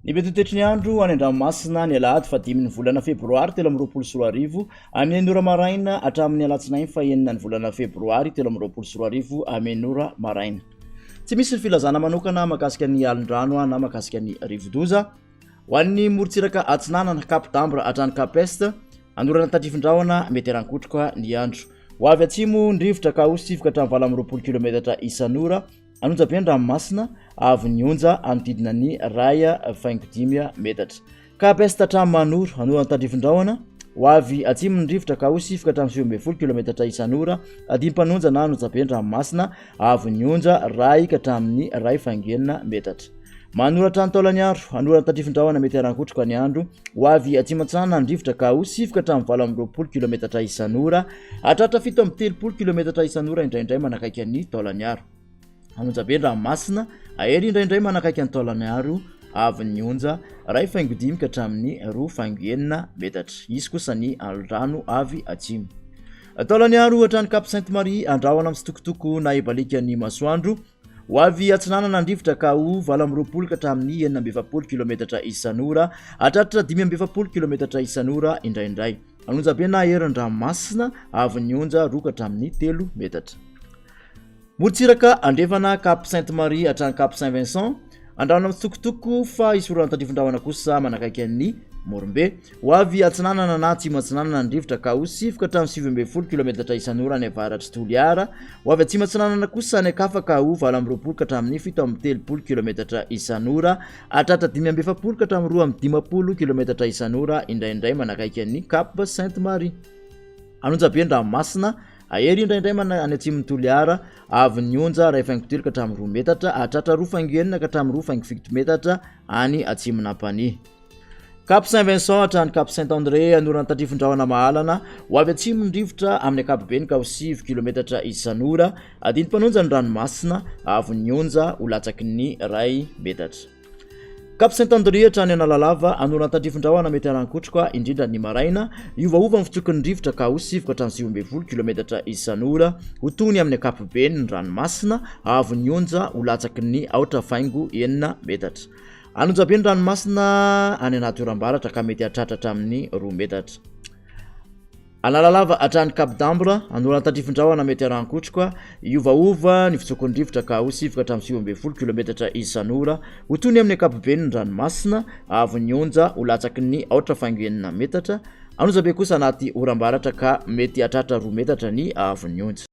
Ny Météo TOETRY andro any an-dranomasina ny alahady fa 10 ny volana febroary 2024 amin'ny ora maraina hatramin'ny alatsinainy fa 9 ny volana febroary 2024 amin'ny ora maraina. Tsy misy ny filazana manokana mahakasika ny alin-drano na mahakasika ny rivodoza ho an'ny morontsiraka atsinanana Cap d'Ambre hatrany Cap Est anorana tandrifin-drahona mety harankotroka ny andro. Ho avy atsimo ny rivotra ka hosivoka hatramin'ny 20 km isan'ora anonjabe an-dranomasina avy ny onja anodidina ny raya faingodimia metatra. Cap Est hatramin'ny manoro anorana tandrifin-drahona ho avy atsimo ny rivotra ka hosivoka hatramin'ny 20 km isan'ora adimpanonja na anonjabe an-dranomasina avy ny onja ray ka hatramin'ny ray faingenina metatra. Manoratra ny taolanyaro anorana tandrifin-drahona mety harankotroka ny andro ho avy atsimo antsinana ny rivotra ka hosivoka hatramin'ny 20 km isan'ora hatratra 7 km isan'ora indraindray manakaiky ny taolanyaro. Anonjabe an-dranomasina ahery indraindray manakaiky ny taolanyaro avy ny onja ray faingodimy ka hatramin'ny roa faingoenina metatra. Izy kosa ny alin-drano avy atsimo. Taolanyaro hatrany Cap Sainte-Marie andrahona amin'ny sitokotoko na ibalika ny masoandro ho avy atsinanana ny rivotra ka ho 20 ka hatramin'ny 9 km isan'ora hatratra 5 km isan'ora indraindray. Anonjabe na ahery an-dranomasina avy ny onja roa ka hatramin'ny 3 metatra. Morontsiraka andrefana Cap Sainte-Marie hatrany Cap Saint-Vincent andrahona amin'ny sitokotoko fa isorohana tandrifin-drahona kosa manakaiky ny morombe ho avy atsinanana na atsimo atsinanana ny rivotra ka hosivoka hatramin'ny 17 km isan'ora ny avaratry Toliara ho avy atsimo atsinanana kosa ny akafa ka ho 20 ka hatramin'ny 17 km isan'ora hatratra 5 ka hatramin'ny 12 km isan'ora indraindray manakaiky ny Cap Sainte-Marie. Anonjabe an-dranomasina ahery indraindray any atsimon'ny Toliara avy ny onja ray faingo-telo ka hatramin'ny 2 metatra hatratra 2 faingoenina ka hatramin'ny 2 faingo-fito metatra any atsimona Ampany. Cap Saint-Vincent hatrany Cap Saint-André anorana tandrifin-drahona mahalana ho avy atsimo ny rivotra amin'ny ankapobeny ka ho 6 km isan'ora adindim-panonja ny ranomasina avy ny onja ho latsaky ny ray metatra. Cap Saint-André hatrany Analalava anorana tandrifin-drahona mety harankotroka indrindra ny maraina iovaova ny fitsokon'ny rivotra ka hosivoka hatramin'ny 17 km isan'ora ho tony amin'ny ankapobeny ny ranomasina avy ny onja ho latsaky ny aotra faingo 9 metatra. Anonjabe ny ranomasina any anaty oram-baratra ka mety hatratratra amin'ny 2 metatra. Analalava hatrany Cap d'Ambre anorana tandrifin-drahona mety harankotroka iovaova ny fitsokon'ny rivotra ka hosivoka hatramin'ny 17 km isan'ora ho tony amin'ny ankapobeny ny ranomasina avy ny onja ho latsaky ny aotra faingo 9 metatra. Anonjabe kosa anaty oram-baratra ka mety hatratra 2 metatra ny avy ny onja.